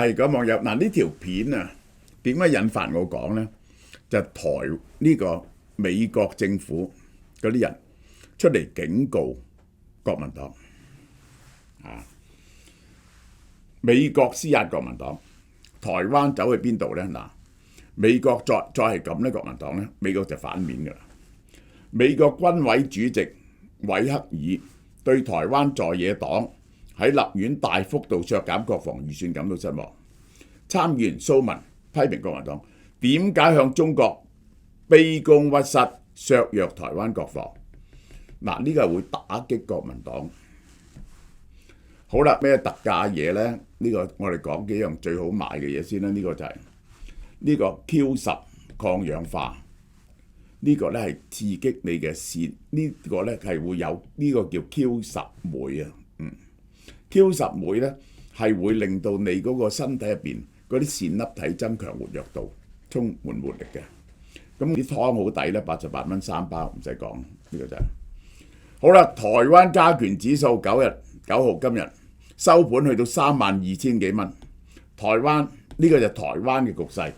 係咁網友嗱，呢條片啊，點解引發我講呢？就台呢個美國政府嗰啲人出嚟警告國民黨啊，美國施壓國民黨，台灣走去邊度呢？嗱，美國再係咁呢，國民黨呢，美國就反面㗎啦。美國軍委主席韋克爾對台灣在野黨喺立院大幅度削減國防預算感到失望。參議員蘇文批評國民黨點解向中國卑躬屈膝，削弱台灣國防。嗱，呢個係會打擊國民黨。好啦，咩特價嘢呢？呢個我哋講幾樣最好賣嘅嘢先啦。呢個就係呢個 Q10抗氧化，呢個咧係刺激你嘅腺，呢個咧係會有呢個叫 Q10 酶啊。Q10 酶咧係會令到你嗰個身體入邊嗰啲腺粒體增強活躍度，充滿活力嘅。咁啲湯好抵咧，88蚊3包，唔使講，呢個就係好啦。台灣加權指數9號今日收盤去到32,000幾蚊。台灣呢個就係台灣嘅局勢，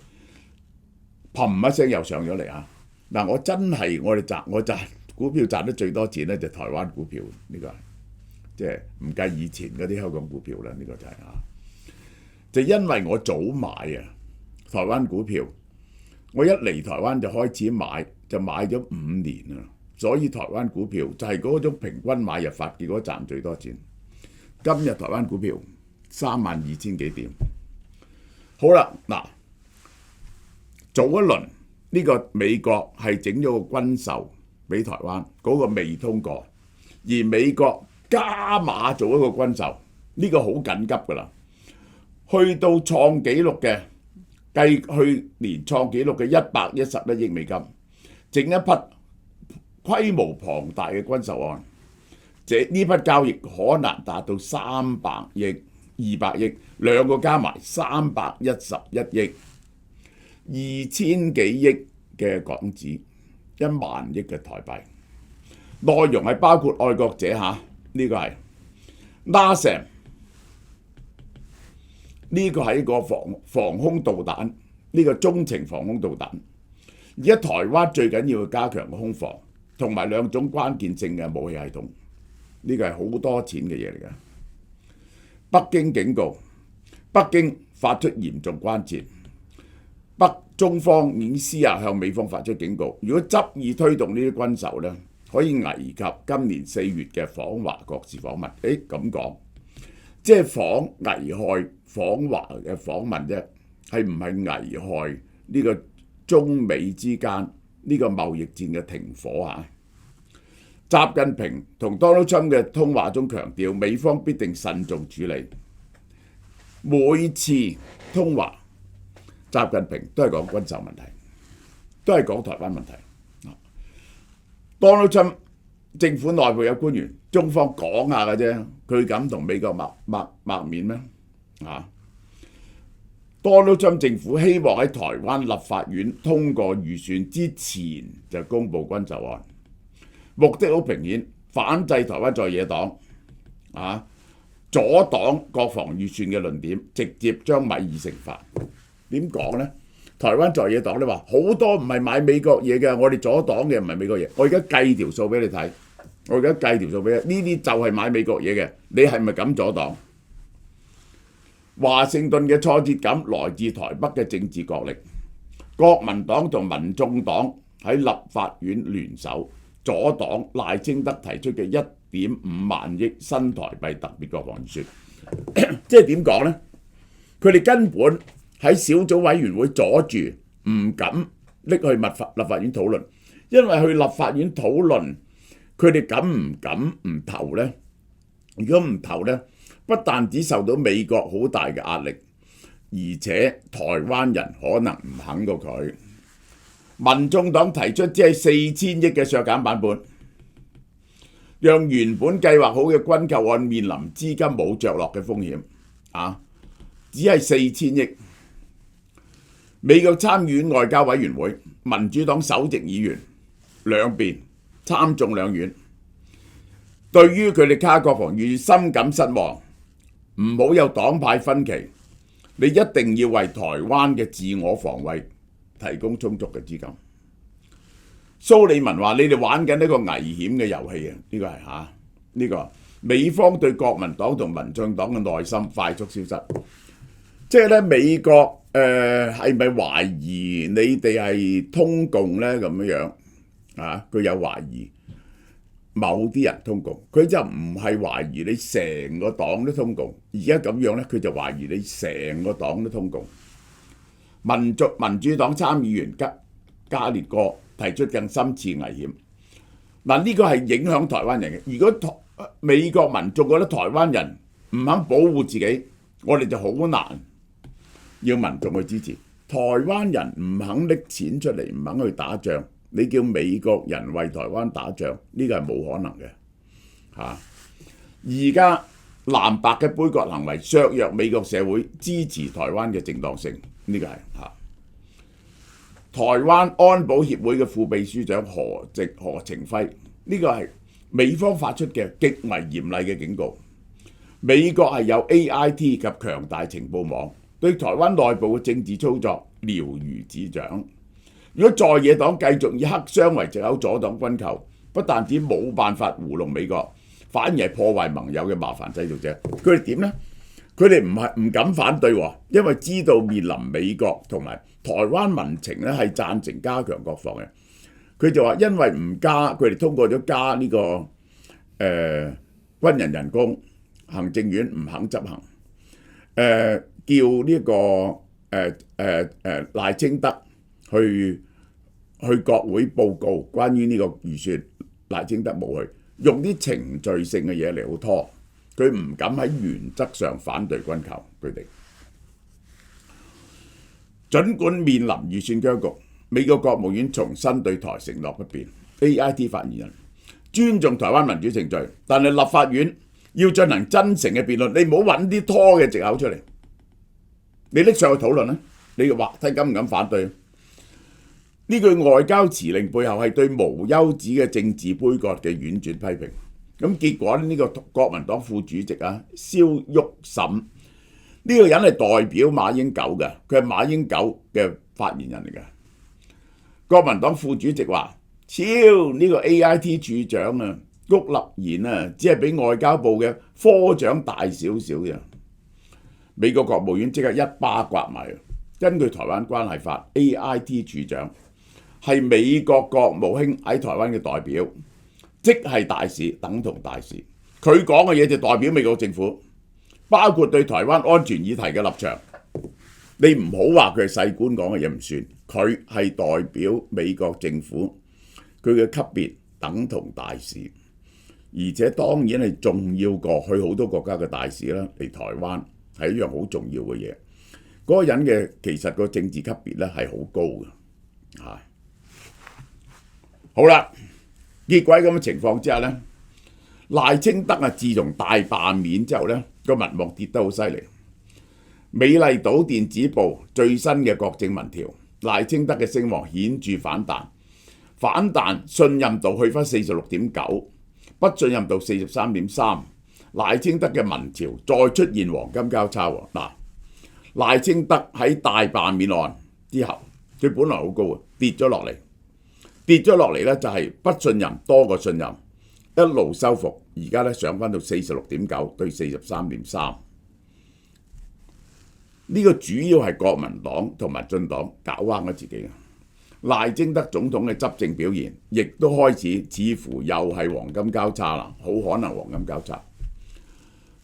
砰一聲又上咗嚟啊！嗱，我真係我賺股票賺得最多錢咧，就台灣股票呢個係，即係唔計以前嗰啲香港股票啦。呢個就係就因為我早買啊台灣股票，我一嚟台灣就開始買，就買咗5年啦，所以台灣股票就係嗰種平均買入法，結果賺最多錢。今日台灣股票32,000幾點。好啦，嗱，早一輪呢個美國係整咗個軍售俾台灣，嗰個未通過，而美國加碼做一個軍售，呢個好緊急㗎啦，去到創紀錄嘅，繼去年創紀錄嘅111億美金，整一筆規模龐大嘅軍售案。呢筆交易可能達到300億、200億，兩個加埋311億，2,000幾億嘅港紙，1萬億嘅台幣。內容係包括愛國者嚇，呢個係 NASAM， 呢個係一個防空導彈，呢個中程防空導彈。而家台灣最緊要加強個空防，同埋2種關鍵性嘅武器系統。呢個係好多錢嘅嘢嚟嘅。北京警告，北京發出嚴重關切。中方已經私下向美方發出警告，如果執意推動呢啲軍售呢，可以危及今年4月嘅訪華國事訪問。咁講，即係危害訪華嘅訪問啫，係唔係危害呢個中美之間呢個貿易戰嘅停火啊？習近平同 Donald Trump 嘅通話中強調，美方必定慎重處理。每次通話，習近平都係講軍售問題，都係講台灣問題。Donald Trump 政府內部有官員，中方講下嘅啫，佢敢同美國抹面咩？Donald Trump 政府希望喺台灣立法院通過預算之前就公布軍售案。目的好明顯，反制台灣在野黨阻擋國防預算嘅論點，直接將米已成法。點講呢？台灣在野黨你話好多唔係買美國嘢嘅，我哋阻擋嘅唔係美國嘢。我而家計條數俾你睇，呢啲就係買美國嘢嘅，你係咪敢阻擋？華盛頓嘅挫折感來自台北嘅政治角力，國民黨同民眾黨喺立法院聯手，阻擋賴清德提出嘅1.5萬億新台幣特別國防預算。即係點講呢？佢哋根本喺小組委員會阻住，唔敢拎去立法院討論，因為去立法院討論，佢哋敢唔投呢？如果唔投呢，不但只受到美國好大嘅壓力，而且台灣人可能唔肯過佢。民眾黨提出只係4,000億嘅削減版本，讓原本計劃好嘅軍購案面臨資金冇着落嘅風險。只係4,000億。美國參議院外交委員會民主黨首席議員兩邊參眾兩院，對於佢哋卡國防預算深感失望，唔好有黨派分歧。你一定要為台灣嘅自我防衛提供充足嘅資金。蘇利文話：你哋玩緊一個危險嘅遊戲啊！呢個係呢個美方對國民黨同民進黨嘅內心快速消失。即係咧，美國係咪懷疑你哋係通共咧咁樣啊？佢有懷疑某啲人通共，佢就唔係懷疑你成個黨都通共。而家咁樣咧，佢就懷疑你成個黨都通共。民主黨參議員加列戈提出更深切危險。嗱，呢個係影響台灣人嘅。如果美國民眾覺得台灣人唔肯保護自己，我哋就好難要民眾去支持。台灣人唔肯拎錢出嚟，唔肯去打仗，你叫美國人為台灣打仗，呢個係冇可能嘅嚇。而家藍白嘅杯葛行為削弱美國社會支持台灣嘅正當性，呢個係嚇。台灣安保協會嘅副秘書長何程輝，呢個係美方發出嘅極為嚴厲嘅警告。美國係有 AIT 及強大情報網，對台灣內部嘅政治操作了如指掌。如果在野黨繼續以黑箱為藉口阻擋軍購，不但止冇辦法糊弄美國，反而係破壞盟友嘅麻煩製造者。佢哋點呢？佢哋唔敢反對喎，因為知道面臨美國同埋台灣民情咧係贊成加強國防嘅。佢就話因為唔加，佢哋通過咗加呢個軍人人工，行政院唔肯執行，叫呢個賴清德去國會報告關於呢個預算，賴清德冇去，用啲程序性嘅嘢嚟好拖，佢唔敢喺原則上反對軍購。佢哋儘管面臨預算僵局，美國國務院重申對台承諾不變。AIT 發言人尊重台灣民主程序，但係立法院要進行真誠嘅辯論，你唔好揾啲拖嘅藉口出嚟。你拎上去討論咧，你話睇敢唔敢反對？呢句外交辭令背後係對無休止嘅政治杯葛嘅婉轉批評。咁結果呢個國民黨副主席蕭旭岑呢個人係代表馬英九嘅，佢係馬英九嘅發言人嚟嘅。國民黨副主席話：超呢個 AIT 處長啊，谷立言啊，只係比外交部嘅科長大少少嘅。美國國務院即刻一巴刮埋。根據台灣關係法 ，AIT 處長係美國國務卿喺台灣嘅代表，即係大使，等同大使。佢講嘅嘢就代表美國政府，包括對台灣安全議題嘅立場。你唔好話佢係細官講嘅嘢唔算，佢係代表美國政府，佢嘅級別等同大使，而且當然係重要過去好多國家嘅大使啦。嚟台灣係一樣好重要嘅嘢。嗰個人嘅其實個政治級別咧係好高嘅，好啦，結果喺咁嘅情況之下咧，賴清德啊，自從大罷免之後咧，個民望跌得好犀利。美麗島電子報最新嘅國政民調，賴清德嘅聲望顯著反彈，信任度去返46.9，不信任度43.3。賴清德嘅民調再出現黃金交叉喎。嗱，賴清德喺大罷免案之後，佢本來好高嘅，跌咗落嚟咧就係不信任多過信任，一路收復，而家咧上返到46.9對43.3。呢個主要係國民黨同民進黨搞彎咗自己嘅。賴清德總統嘅執政表現，亦都開始似乎又係黃金交叉啦，好可能黃金交叉。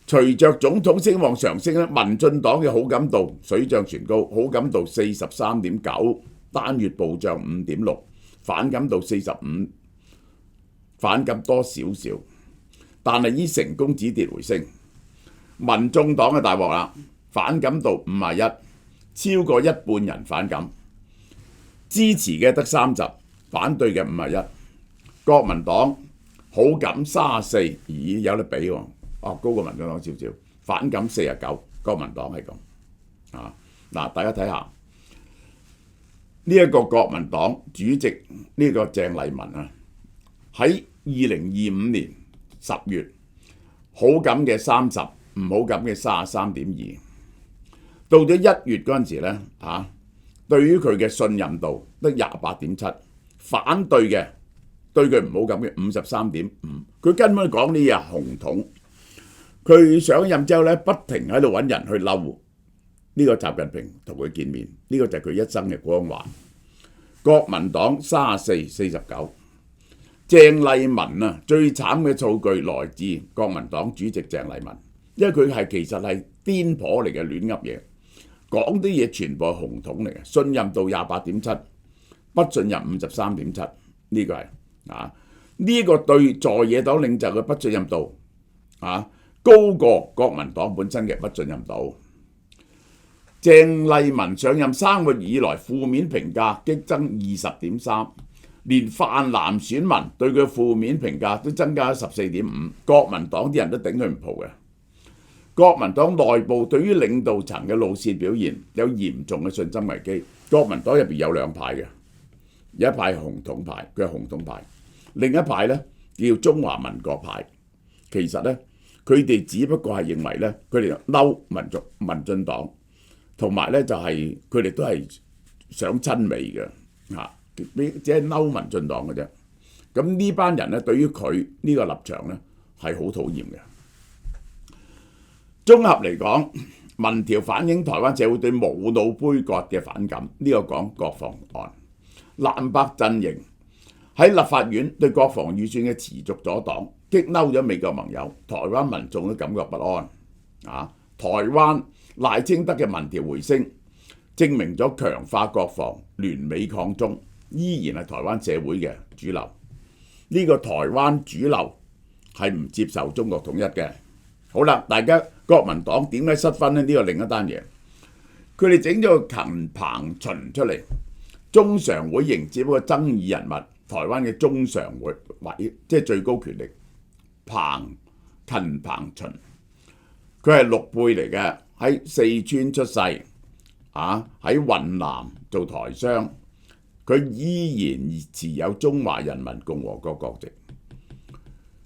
隨着總統聲望上升咧，民進黨嘅好感度水漲船高，好感度43.9，單月暴漲5.6，反感度45，反感多少少，但係依成功止跌回升。民眾黨嘅大鑊啦，反感度51，超過一半人反感，支持嘅得30，反對嘅51。國民黨好感34，咦有得比喎。高過民進黨少少，反感49，國民黨係咁啊。嗱，大家睇下呢一個國民黨主席呢個鄭麗文啊，喺2025年10月好感嘅30，唔好感嘅33.2。到咗1月嗰陣時咧，對於佢嘅信任度得28.7，反對嘅對佢唔好咁嘅53.5，佢根本講呢嘢紅統。佢上任之後咧，不停喺度揾人去嬲呢個習近平同佢見面，呢個就係佢一生嘅光環。國民黨34-49，鄭麗文啊，最慘嘅數據來自國民黨主席鄭麗文，因為佢其實係癲婆嚟嘅，亂噏嘢，講啲嘢全部係紅統嚟嘅，信任度28.7，不信任53.7，呢個係呢個對在野黨領袖嘅不信任度高過國民黨本身嘅不信任度。鄭麗文上任3個月以來，負面評價激增20.3，連泛藍選民對佢負面評價都增加14.5，國民黨啲人都頂佢唔蒲嘅。國民黨內部對於領導層嘅路線表現有嚴重嘅信心危機。國民黨入邊有2派嘅，有一派係紅統派，佢係紅統派；另一派咧叫中華民國派。其實咧，佢哋只不過係認為咧，佢哋嬲民進黨。同埋咧就係佢哋都係想親美嘅，只係嬲民進黨嘅啫。咁呢班人咧對於佢呢個立場咧係好討厭嘅。綜合嚟講，民調反映台灣社會對無腦杯葛嘅反感。呢個講國防案，藍白陣營喺立法院對國防預算嘅持續阻擋，激嬲咗美國盟友，台灣民眾都感覺不安。台灣賴清德嘅民調回升，證明咗強化國防、聯美抗中依然係台灣社會嘅主流。呢個台灣主流係唔接受中國統一嘅。好啦，大家國民黨點解失分呢？呢個另一單嘢，佢哋整咗個陳彭巡出嚟，中常會迎接一個爭議人物，台灣嘅中常會即係最高權力陳彭巡，佢係陸配嚟嘅。喺四川出世，喺雲南做台商，佢依然持有中華人民共和國國籍。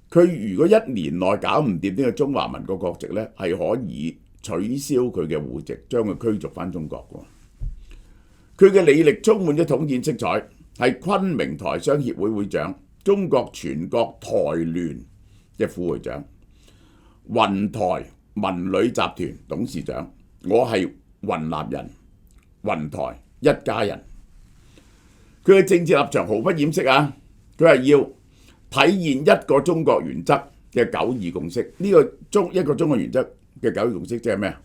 佢如果1年內搞唔掂呢個中華民國國籍咧，係可以取消佢嘅戶籍，將佢驅逐返中國嘅。佢嘅履歷充滿咗統戰色彩，係昆明台商協會會長、中國全國台聯嘅副會長、雲台文旅集團董事長。我係雲南人，雲台一家人。佢嘅政治立場毫不掩飾啊！佢係要體現一個中國原則嘅9·2共識。呢個一個中國原則嘅9·2共識即係咩啊？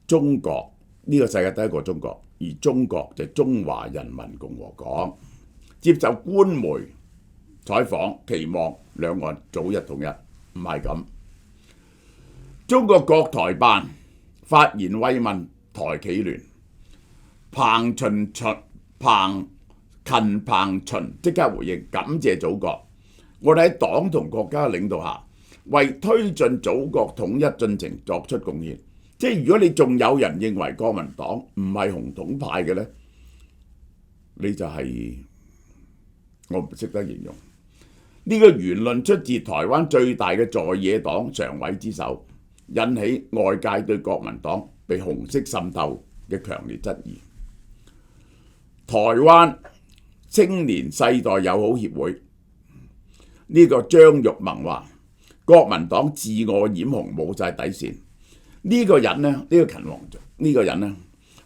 中國呢個世界得一個中國，而中國就係中華人民共和國。接受官媒採訪，期望兩岸早日統一，唔係咁。中國國台辦發言慰問台企聯，陳彭巡即刻回應，感謝祖國，我哋喺黨同國家領導下，為推進祖國統一進程作出貢獻。即係如果你仲有人認為國民黨唔係紅統派嘅呢，你就係我唔識得形容。呢個言論出自台灣最大嘅在野黨常委之手，引起外界對國民黨被紅色滲透嘅強烈質疑。台灣青年世代友好協會呢個張玉萌話：國民黨自我染紅，冇晒底線。呢個人呢，呢個勤王呢個人呢，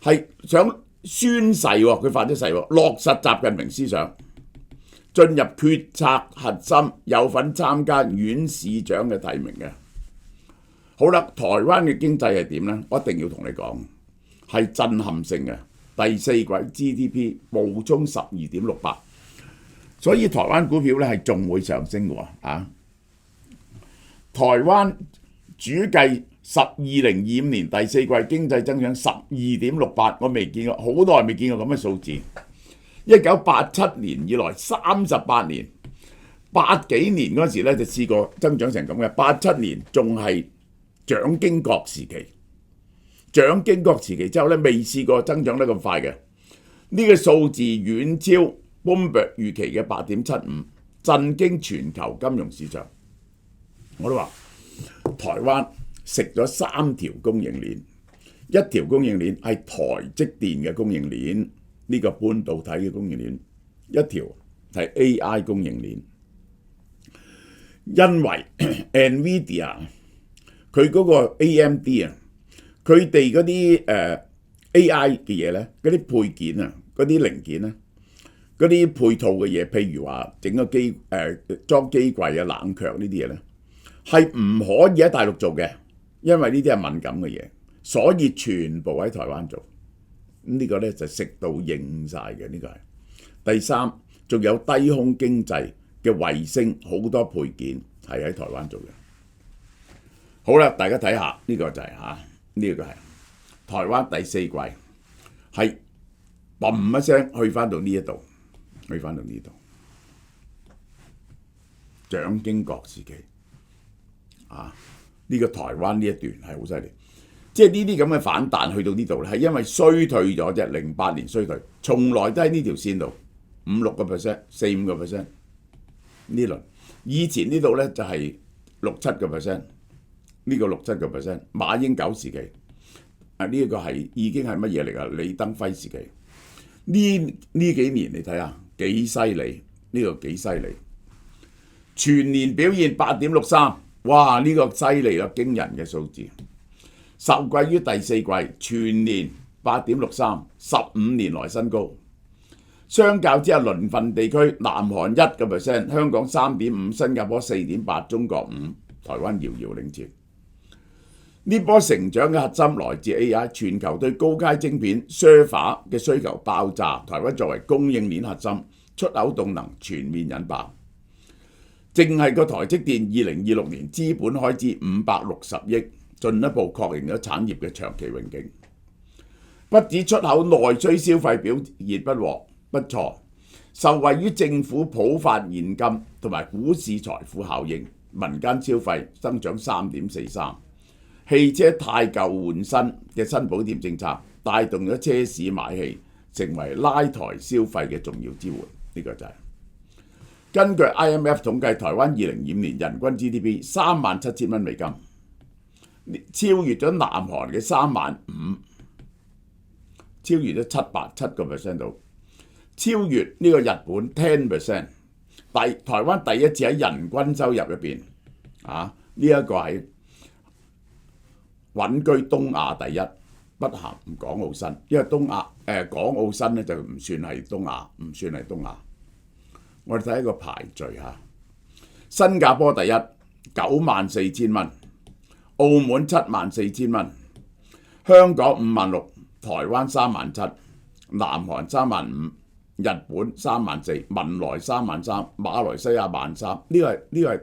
係想宣誓，佢發咗誓，落實習近平思想，進入決策核心，有份參加縣市長嘅提名嘅。好啦，台灣嘅經濟係點呢？我一定要同你講，係震撼性嘅。第四季 GDP 暴衝12.68，所以台灣股票咧係仲會上升嘅喎。台灣主計2025年第四季經濟增長12.68，我未見過，好耐未見過咁嘅數字。1987年以來38年，80幾年嗰時咧就試過增長成咁嘅。87年仲係蔣經國時期。蔣經國時期之後咧，未試過增長得咁快嘅。呢個數字遠超 Bloomberg 預期嘅8.75，震驚全球金融市場。我都話台灣食咗3條供應鏈，一條供應鏈係台積電嘅供應鏈，呢個半導體嘅供應鏈，一條係 AI 供應鏈。因為 NVIDIA 佢嗰個 AMD 啊，佢哋嗰啲AI 嘅嘢咧，嗰啲配件啊，嗰啲零件啊，嗰啲配套嘅嘢，譬如話整個裝機櫃啊、冷卻呢啲嘢咧，係唔可以喺大陸做嘅，因為呢啲係敏感嘅嘢，所以全部喺台灣做。呢個咧就食到應晒嘅，呢個係。第三，仲有低空經濟嘅衛星，好多配件係喺台灣做嘅。好啦，大家睇下呢個就係呢個係台灣第四季係嘣一聲去翻到呢一度，去翻到呢度，蔣經國時期呢個台灣呢一段係好犀利。即係呢啲咁嘅反彈去到呢度咧，係因為衰退咗啫。08年衰退，從來都喺呢條線度5-6%、4-5%呢輪。以前呢度咧就係6-7%，呢個6-7%。馬英九時期呢一個係已經係乜嘢嚟㗎？李登輝時期呢幾年你睇下幾犀利，呢個幾犀利。全年表現8.63，哇！呢個犀利啦，驚人嘅數字。受惠於第四季全年8.63， 15年來新高。相較之下，鄰近地區南韓1%，香港3.5%，新加坡4.8%，中國5%，台灣遙遙領前。呢波成長嘅核心來自 AI， 全球對高階晶片 server 嘅需求爆炸，台灣作為供應鏈核心，出口動能全面引爆。淨係個台積電2026年資本開支560億。進一步確認咗產業嘅長期榮景。不止出口，內需消費表現不錯，受惠於政府普發現金同埋股市財富效應，民間消費增長3.43%。汽車汰舊換新嘅新補貼政策帶動咗車市買氣，成為拉抬消費嘅重要支援。呢個就係根據 IMF 統計，台灣2025年人均 GDP 37,000蚊美金。超越咗南韓嘅35,000，超越咗7%度，超越呢個日本 10%。台灣第一次喺人均收入入邊呢一個係穩居東亞第一，不含港澳新，因為港澳新咧就唔算係東亞，唔算係東亞。我哋睇一個排序新加坡第一，94,000蚊。澳門74,000蚊，香港56,000，台灣37,000，南韓35,000，日本34,000，文萊33,000，馬來西亞13,000。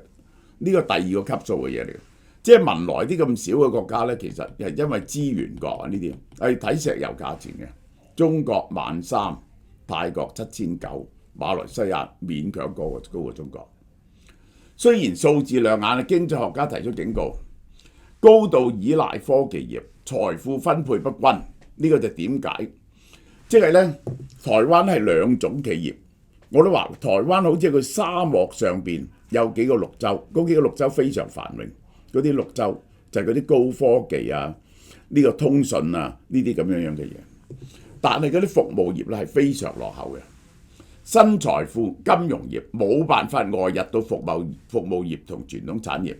呢個第二個級數嘅嘢嚟嘅，即係文萊啲咁少嘅國家咧，其實係因為資源國呢啲係睇石油價錢嘅。中國13,000，泰國7,900，馬來西亞勉強高過中國。雖然數字亮眼，經濟學家提出警告。高度依賴科技業，財富分配不均，呢個就點解？即係咧，台灣係兩種企業。我都話台灣好似個沙漠上邊有幾個綠洲，嗰幾個綠洲非常繁榮。嗰啲綠洲就係嗰啲高科技呢個通訊呢啲咁樣嘅嘢。但係嗰啲服務業咧係非常落後嘅。新財富金融業冇辦法外溢到服務業同傳統產業。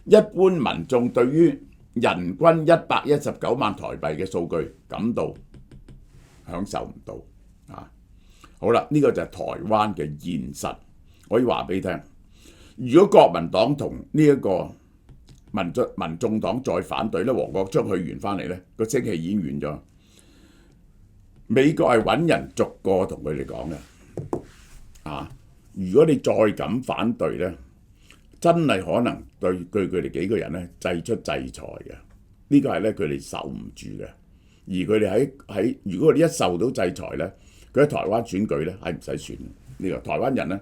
一般民眾對於人均119萬台幣嘅數據感到享受唔到好啦，呢個就係台灣嘅現實。我可以話俾你聽，如果國民黨同呢一個民眾黨再反對咧，黃國昌去完翻嚟咧，個聲氣已經軟咗。美國係揾人逐個同佢哋講嘅如果你再敢反對咧，真係可能對佢哋幾個人咧祭出制裁嘅，呢個係咧佢哋受唔住嘅。而佢哋喺如果佢哋一受到制裁咧，佢喺台灣選舉咧係唔使選。呢個台灣人咧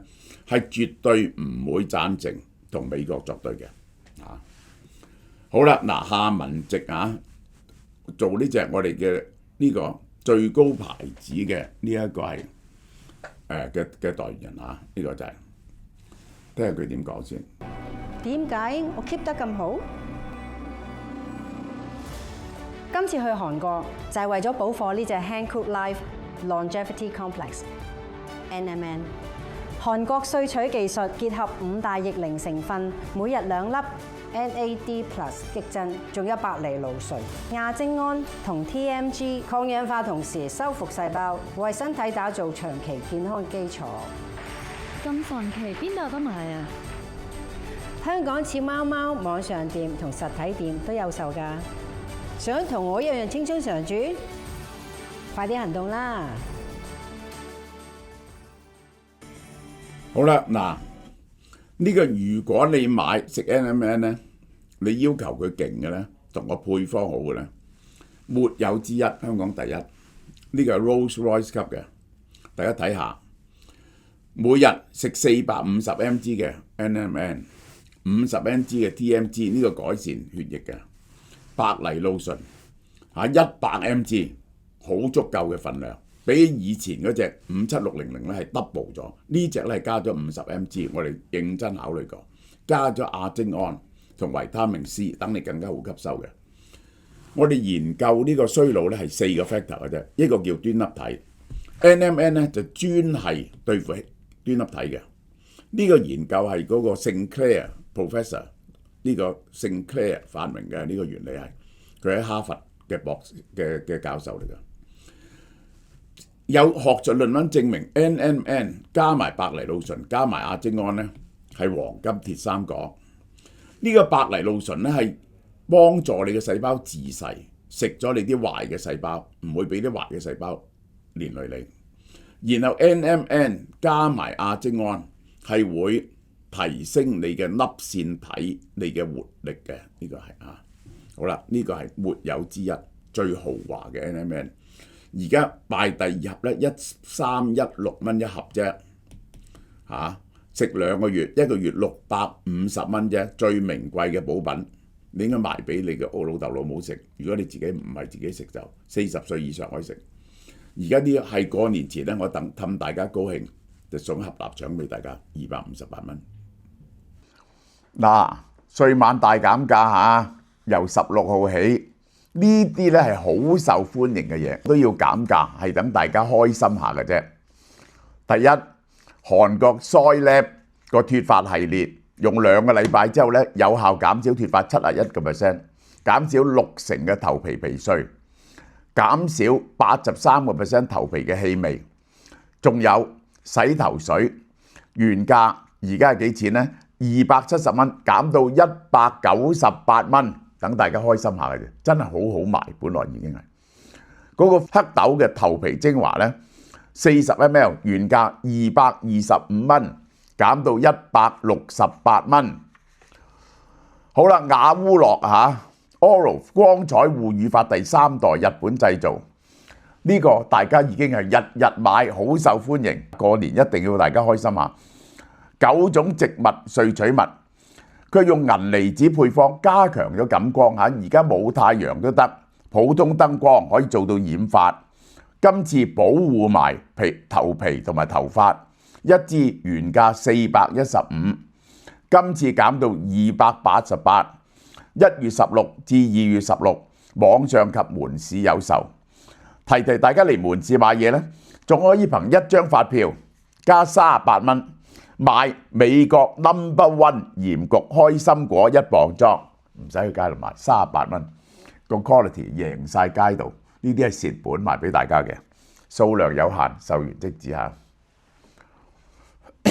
係絕對唔會贊成同美國作對嘅。好啦，夏文汐做呢隻我哋嘅呢個最高牌子嘅呢一個係嘅代言人呢個就係。聽下佢點講先。點解我 keep 得咁好？今次去韓國就係為咗補貨呢隻 Hankook Life Longevity Complex NMN。韓國萃取技術結合5大逆齡成分，每日2粒 NAD+ 激增，仲有白藜蘆醇、亞精胺同 TMG 抗氧化，同時修復細胞，為身體打造長期健康基礎。咁神奇，邊度有得買啊？香港似貓貓網上店同實體店都有售㗎。想同我一樣青春常駐？快啲行動啦！好啦，嗱，呢個如果你買食 NMN 咧，你要求佢勁嘅咧，同個配方好嘅咧，沒有之一，香港第一。呢個係 Rolls-Royce 級嘅，大家睇下，每日食450 mg 嘅 NMN， 50 mg 嘅 TMG， 呢個改善血液嘅，白藜蘆醇100 mg， 好足夠嘅份量。比以前嗰隻57600咧係 double 咗，呢隻咧係加咗50 mg， 我哋認真考慮過，加咗亞精胺同維他命 C， 等你更加好吸收嘅。我哋研究呢個衰老咧係4個 factor 嘅啫，一個叫端粒體 ，NMN 咧就專係對付端粒體嘅。呢個研究係嗰個Sinclair Professor， 呢個 Sinclair 發明嘅，呢個原理係佢喺哈佛嘅博士嘅教授嚟㗎。有學術論文證明 NMN 加埋白藜蘆醇加埋亞精胺咧係黃金鐵三角。呢個白藜蘆醇咧係幫助你嘅細胞自噬，食咗你啲壞嘅細胞，唔會俾啲壞嘅細胞連累你。然後 NMN 加埋亞精胺係會提升你嘅粒線體、你嘅活力嘅，呢個係啊。好啦，呢個係沒有之一，最豪華嘅 NMN。而家賣第2盒咧，1316蚊一盒啫，食2個月，一個月650蚊啫，最名貴嘅補品，你應該賣俾你嘅老豆老母食。如果你自己唔係自己食，就40歲以上可以食。而家呢係過年前咧，我氹大家高興，就送盒臘腸俾大家，258蚊。嗱，歲晚大減價嚇，由16號起。呢啲咧係好受歡迎嘅嘢，都要減價，係等大家開心下嘅啫。第一，韓國 Soylab 個脫髮系列，用2個禮拜之後咧，有效減少脫髮71%，減少60%嘅頭皮皮碎，減少83% 頭皮嘅氣味。仲有洗頭水，原價而家係幾錢呢？270蚊，減到198蚊。等大家開心下嘅啫，真係好好賣，本來已經係嗰個黑豆嘅頭皮精華咧，40 ml 原價225蚊，減到168蚊。好啦，雅烏樂Oral 光彩護乳髮第3代日本製造，呢個大家已經係日日買，好受歡迎。過年一定要大家開心下。9種植物萃取物。佢用銀離子配方加強咗感光嚇，而家冇太陽都得，普通燈光可以做到染髮。今次保護埋頭皮同埋頭髮，一支原價415，今次減到288。1月16至2月16，網上及門市有售。提大家嚟門市買嘢呢，仲可以憑1張發票加38蚊。買美國 No.1 鹽焗開心果1磅裝，唔使去街度買，38蚊，個 quality 贏晒街度，呢啲係蝕本賣俾大家嘅，數量有限，售完即止嚇。